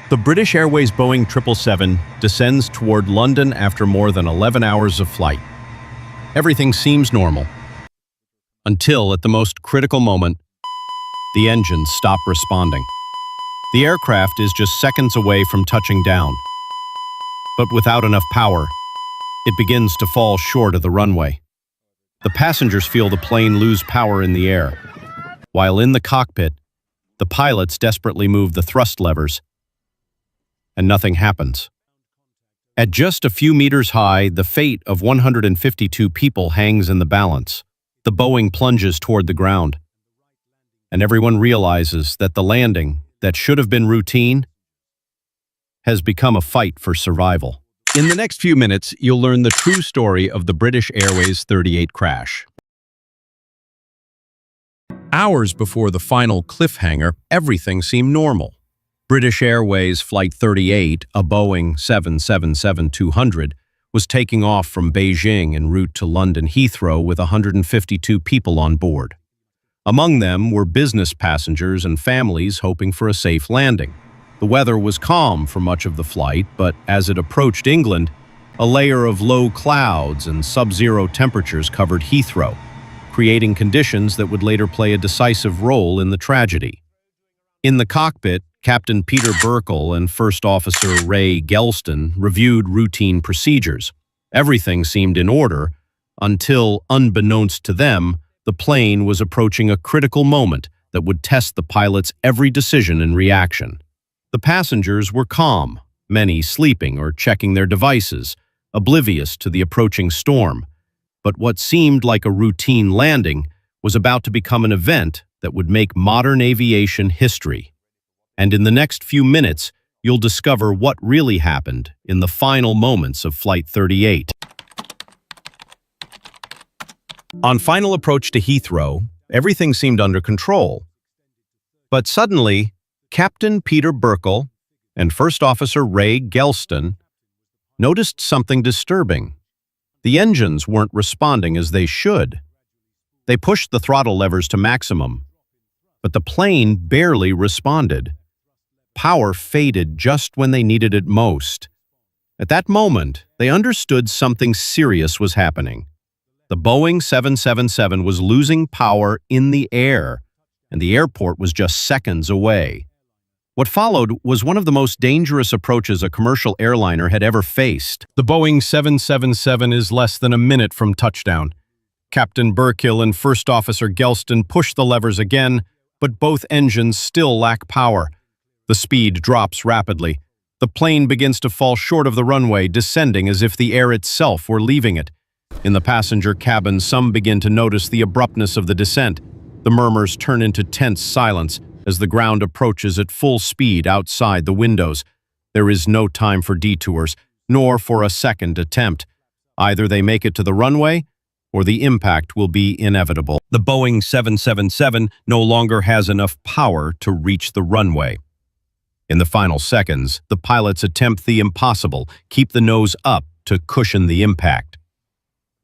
The British Airways Boeing 777 descends toward London after more than 11 hours of flight. Everything seems normal. Until, at the most critical moment, the engines stop responding. The aircraft is just seconds away from touching down. But without enough power, it begins to fall short of the runway. The passengers feel the plane lose power in the air. While in the cockpit, the pilots desperately move the thrust levers, and nothing happens. At just a few meters high, the fate of 152 people hangs in the balance. The Boeing plunges toward the ground, and everyone realizes that the landing, that should have been routine, has become a fight for survival. In the next few minutes, you'll learn the true story of the British Airways 38 crash. Hours before the final cliffhanger, everything seemed normal. British Airways Flight 38, a Boeing 777-200, was taking off from Beijing en route to London Heathrow with 152 people on board. Among them were business passengers and families hoping for a safe landing. The weather was calm for much of the flight, but as it approached England, a layer of low clouds and sub-zero temperatures covered Heathrow, creating conditions that would later play a decisive role in the tragedy. In the cockpit, Captain Peter Burkle and First Officer Ray Gelston reviewed routine procedures. Everything seemed in order until, unbeknownst to them, the plane was approaching a critical moment that would test the pilot's every decision and reaction. The passengers were calm, many sleeping or checking their devices, oblivious to the approaching storm. But what seemed like a routine landing was about to become an event that would make modern aviation history. And in the next few minutes, you'll discover what really happened in the final moments of Flight 38. On final approach to Heathrow, everything seemed under control. But suddenly, Captain Peter Burkle and First Officer Ray Gelston noticed something disturbing. The engines weren't responding as they should. They pushed the throttle levers to maximum, but the plane barely responded. Power faded just when they needed it most. At that moment, they understood something serious was happening. The Boeing 777 was losing power in the air, and the airport was just seconds away. What followed was one of the most dangerous approaches a commercial airliner had ever faced. The Boeing 777 is less than a minute from touchdown. Captain Burkle and First Officer Gelston push the levers again, but both engines still lack power. The speed drops rapidly. The plane begins to fall short of the runway, descending as if the air itself were leaving it. In the passenger cabin, some begin to notice the abruptness of the descent. The murmurs turn into tense silence as the ground approaches at full speed outside the windows. There is no time for detours, nor for a second attempt. Either they make it to the runway, or the impact will be inevitable. The Boeing 777 no longer has enough power to reach the runway. In the final seconds, the pilots attempt the impossible, keep the nose up to cushion the impact.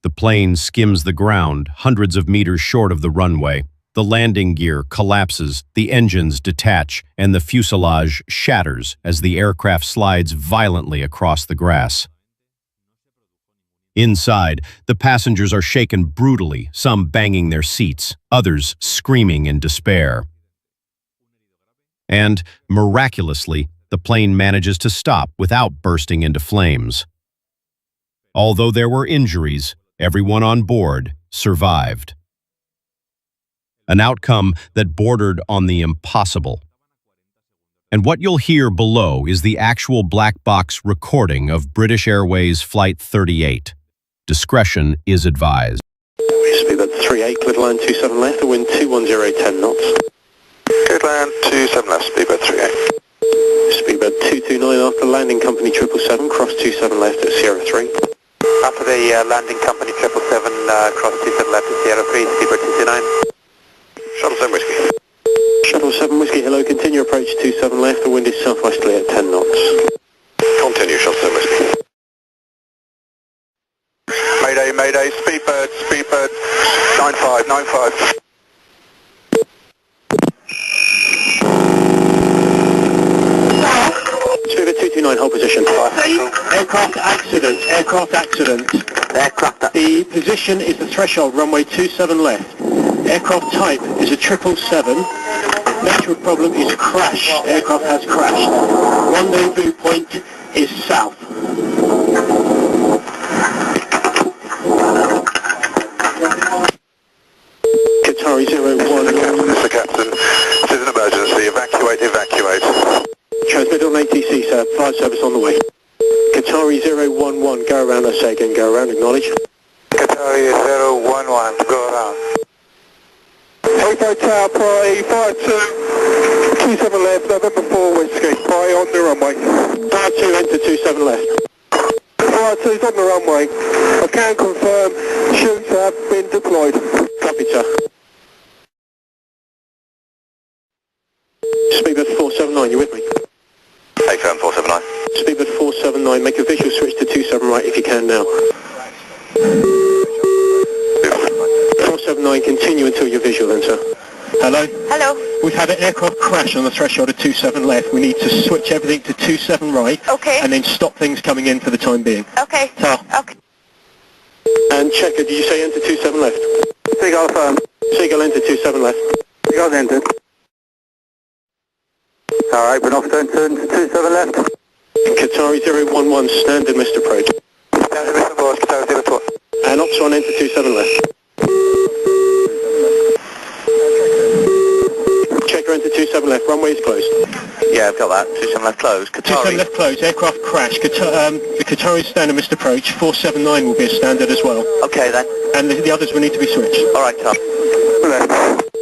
The plane skims the ground, hundreds of meters short of the runway. The landing gear collapses, the engines detach, and the fuselage shatters as the aircraft slides violently across the grass. Inside, the passengers are shaken brutally, some banging their seats, others screaming in despair. And, miraculously, the plane manages to stop without bursting into flames. Although there were injuries, everyone on board survived. An outcome that bordered on the impossible. And what you'll hear below is the actual black box recording of British Airways Flight 38. Discretion is advised. Speedbird 38, clear line 27 left, wind 210 knots. Clear line 27 left, Speedbird 38. Speedbird 229 after landing company 777, cross 27 left at Sierra 3. After the landing company 777, cross 27 left at Sierra 3, Speedbird 229. Shuttle 7 Whiskey. Shuttle 7 Whiskey, hello, continue approach 27 left, the wind is southwesterly at 10 knots. Continue, Shuttle 7 Whiskey. Mayday, Mayday, Speedbird, 95. Aircraft accident. Aircraft accident. Aircraft. The position is the threshold, runway 27 left. Aircraft type is a 777. Nature of problem is crash. Aircraft has crashed. Rendezvous point is south. Qatari 01. This is the captain. This is an emergency. Evacuate, evacuate. Transmit on ATC, sir. Fire service on the way. Qatari 011, go around, I say again, go around, acknowledge. Qatari 011, go around. Hotel Tower, priority 5227 left, November 4 Whiskey, priority on the runway. 52 enter 27 left. 52's on the runway. I can confirm, shoots have been deployed. Copy, sir. Speedbird 479, you with me? Hey, firm 479. Speedbird 479, make a visual switch to 27 right if you can now. 479, continue until you're visual then, sir. Hello? Hello. We've had an aircraft crash on the threshold of 27 left. We need to switch everything to 27 right. Okay. And then stop things coming in for the time being. Okay. So. Okay. And checker, did you say enter 27 left? Seagull firm. Seagull enter 27 left. Seagull entered. Alright, we're off to 27 left. Qatari 011, standard missed approach. Standard missed approach, Qatari 02. And Ops 1 enter 27 left. Checker enter 27 left, runway is closed. Yeah, I've got that. 27 left closed. 27 left closed, aircraft crash. The Qatari standard missed approach, 479 will be a standard as well. Okay then. And the others will need to be switched. Alright, Tom.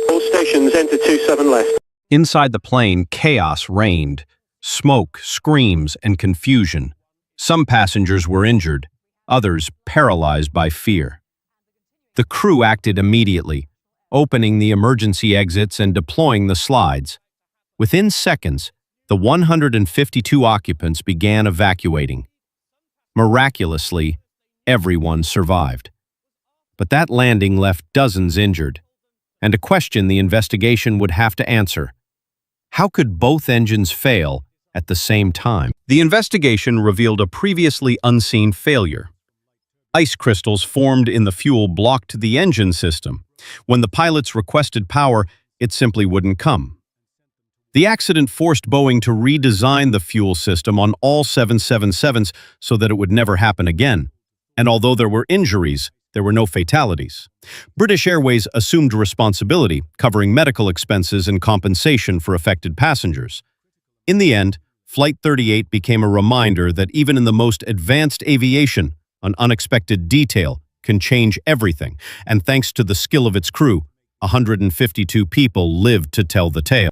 All stations enter 27 left. Inside the plane, chaos reigned. Smoke, screams, and confusion. Some passengers were injured, others paralyzed by fear. The crew acted immediately, opening the emergency exits and deploying the slides. Within seconds, the 152 occupants began evacuating. Miraculously, everyone survived. But that landing left dozens injured, and a question the investigation would have to answer. How could both engines fail at the same time? The investigation revealed a previously unseen failure. Ice crystals formed in the fuel blocked the engine system. When the pilots requested power, it simply wouldn't come. The accident forced Boeing to redesign the fuel system on all 777s so that it would never happen again. And although there were injuries, there were no fatalities. British Airways assumed responsibility, covering medical expenses and compensation for affected passengers. In the end, Flight 38 became a reminder that even in the most advanced aviation, an unexpected detail can change everything, and thanks to the skill of its crew, 152 people lived to tell the tale.